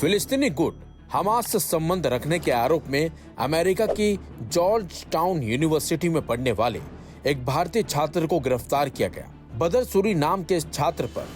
फिलिस्तीनी गुट हमास से संबंध रखने के आरोप में अमेरिका की जॉर्ज टाउन यूनिवर्सिटी में पढ़ने वाले एक भारतीय छात्र को गिरफ्तार किया गया। बदर सूरी नाम के इस छात्र पर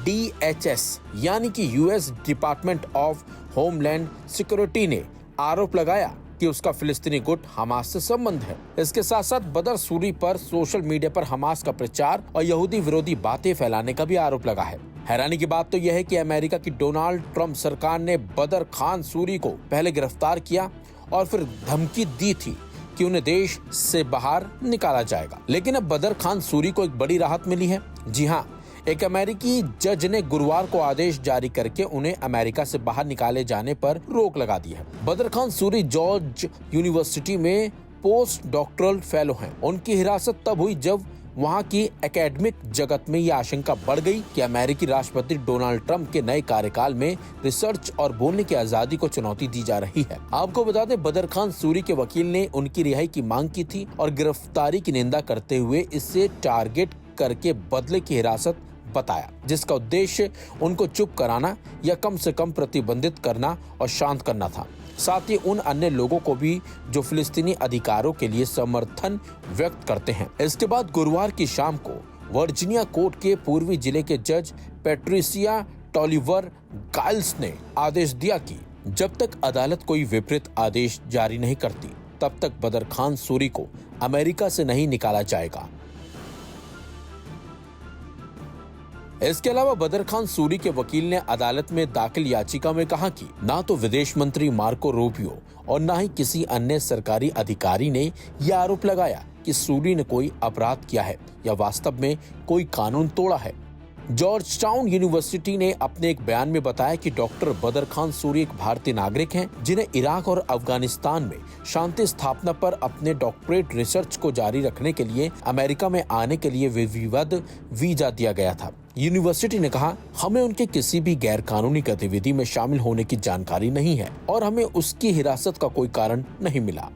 DHS यानी कि US department of homeland security ने आरोप लगाया कि उसका फिलिस्तीनी गुट हमास से संबंध है। इसके साथ साथ बदर सूरी पर सोशल मीडिया पर हमास का प्रचार और यहूदी विरोधी बातें फैलाने का भी आरोप लगा है। हैरानी की बात तो यह है कि अमेरिका की डोनाल्ड ट्रंप सरकार ने बदर खान सूरी को पहले गिरफ्तार किया और फिर धमकी दी थी कि उन्हें देश से बाहर निकाला जाएगा। लेकिन अब बदर खान सूरी को एक बड़ी राहत मिली है। जी हाँ, एक अमेरिकी जज ने गुरुवार को आदेश जारी करके उन्हें अमेरिका से बाहर निकाले जाने पर रोक लगा दी है। बदर खान सूरी जॉर्ज यूनिवर्सिटी में पोस्ट डॉक्टरल फेलो हैं। उनकी हिरासत तब हुई जब वहां की एकेडमिक जगत में यह आशंका बढ़ गई कि अमेरिकी राष्ट्रपति डोनाल्ड ट्रंप के नए कार्यकाल में रिसर्च और बोलने की आजादी को चुनौती दी जा रही है। आपको बता दें, बदर खान सूरी के वकील ने उनकी रिहाई की मांग की थी और गिरफ्तारी की निंदा करते हुए इसे टारगेट करके बदले की हिरासत बताया, जिसका उद्देश्य उनको चुप कराना या कम से कम प्रतिबंधित करना और शांत करना था। साथ ही उन अन्य लोगों को भी जो फिलिस्तीनी अधिकारों के लिए समर्थन व्यक्त करते हैं। इसके बाद गुरुवार की शाम को वर्जीनिया कोर्ट के पूर्वी जिले के जज पैट्रिसिया टॉलिवर गाइल्स ने आदेश दिया कि जब तक अदालत कोई विपरीत आदेश जारी नहीं करती, तब तक बदर खान सूरी को अमेरिका से नहीं निकाला जाएगा। इसके अलावा बदर खान सूरी के वकील ने अदालत में दाखिल याचिका में कहा कि ना तो विदेश मंत्री मार्को रूबियो और ना ही किसी अन्य सरकारी अधिकारी ने यह आरोप लगाया कि सूरी ने कोई अपराध किया है या वास्तव में कोई कानून तोड़ा है। जॉर्ज टाउन यूनिवर्सिटी ने अपने एक बयान में बताया कि डॉक्टर बदर खान सूरी एक भारतीय नागरिक हैं, जिन्हें इराक और अफगानिस्तान में शांति स्थापना पर अपने डॉक्टरेट रिसर्च को जारी रखने के लिए अमेरिका में आने के लिए विधिवत वीजा दिया गया था। यूनिवर्सिटी ने कहा, हमें उनके किसी भी गैर कानूनी गतिविधि में शामिल होने की जानकारी नहीं है और हमें उसकी हिरासत का कोई कारण नहीं मिला।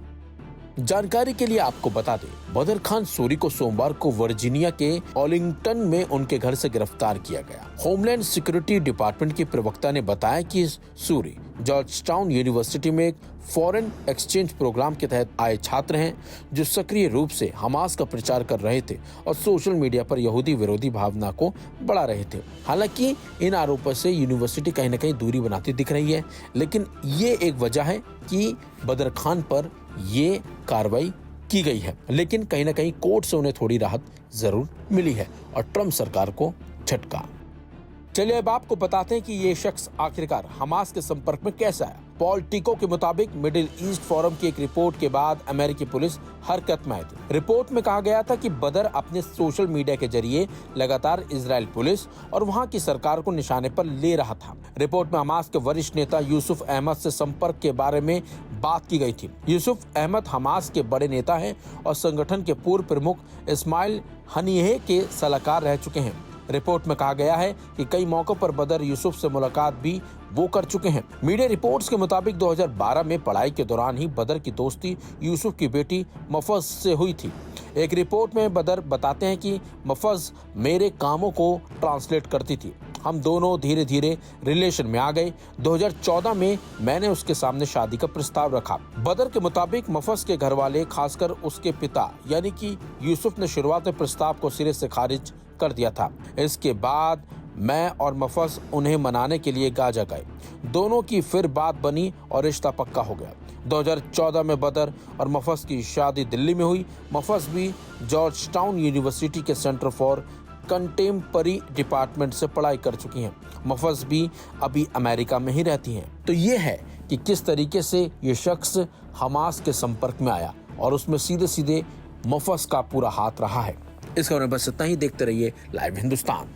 जानकारी के लिए आपको बता दें, बदर खान सूरी को सोमवार को वर्जीनिया के आर्लिंगटन में उनके घर से गिरफ्तार किया गया। होमलैंड सिक्योरिटी डिपार्टमेंट की प्रवक्ता ने बताया कि सूरी जॉर्ज टाउन यूनिवर्सिटी में एक फॉरेन एक्सचेंज प्रोग्राम के तहत आए छात्र हैं, जो सक्रिय रूप से हमास का प्रचार कर रहे थे और सोशल मीडिया पर यहूदी विरोधी भावना को बढ़ा रहे थे। हालांकि इन आरोपों से यूनिवर्सिटी कहीं न कहीं दूरी बनाती दिख रही है, लेकिन ये एक वजह है कि बदर खान पर ये कार्रवाई की गई है। लेकिन कहीं न कहीं कोर्ट से उन्हें थोड़ी राहत जरूर मिली है और ट्रंप सरकार को झटका। चलिए अब आपको बताते हैं कि ये शख्स आखिरकार हमास के संपर्क में कैसा है। पॉलिटिको के मुताबिक मिडिल ईस्ट फोरम की एक रिपोर्ट के बाद अमेरिकी पुलिस हरकत में आई थी। रिपोर्ट में कहा गया था कि बदर अपने सोशल मीडिया के जरिए लगातार इजराइल पुलिस और वहां की सरकार को निशाने पर ले रहा था। रिपोर्ट में हमास के वरिष्ठ नेता यूसुफ अहमद से संपर्क के बारे में बात की गई थी। यूसुफ अहमद हमास के बड़े नेता हैं और संगठन के पूर्व प्रमुख इस्माइल हनीह के सलाहकार रह चुके हैं। रिपोर्ट में कहा गया है कि कई मौकों पर बदर यूसुफ से मुलाकात भी वो कर चुके हैं। मीडिया रिपोर्ट्स के मुताबिक 2012 में पढ़ाई के दौरान ही बदर की दोस्ती यूसुफ की बेटी मफज से हुई थी। एक रिपोर्ट में बदर बताते हैं कि मफज मेरे कामों को ट्रांसलेट करती थी। हम दोनों धीरे धीरे रिलेशन में आ गए। 2014 में मैंने उसके सामने शादी का प्रस्ताव रखा। बदर के मुताबिक मफज के घर वाले, खासकर उसके पिता यानी कि यूसुफ ने शुरुआत में प्रस्ताव को सिरे से खारिज कर दिया था। इसके बाद मैं और मफज उन्हें मनाने के लिए गाजा गए। दोनों की फिर बात बनी और रिश्ता पक्का हो गया। 2014 में बदर और मफज की शादी दिल्ली में हुई। मफज भी जॉर्ज टाउन यूनिवर्सिटी के सेंटर फॉर कंटेम्पररी डिपार्टमेंट से पढ़ाई कर चुकी हैं। मफज भी अभी अमेरिका में ही रहती हैं। तो ये है कि किस तरीके से ये शख्स हमास के संपर्क में आया और उसमें सीधे सीधे मफज का पूरा हाथ रहा है। इस खबर में बस इतना ही। देखते रहिए लाइव हिंदुस्तान।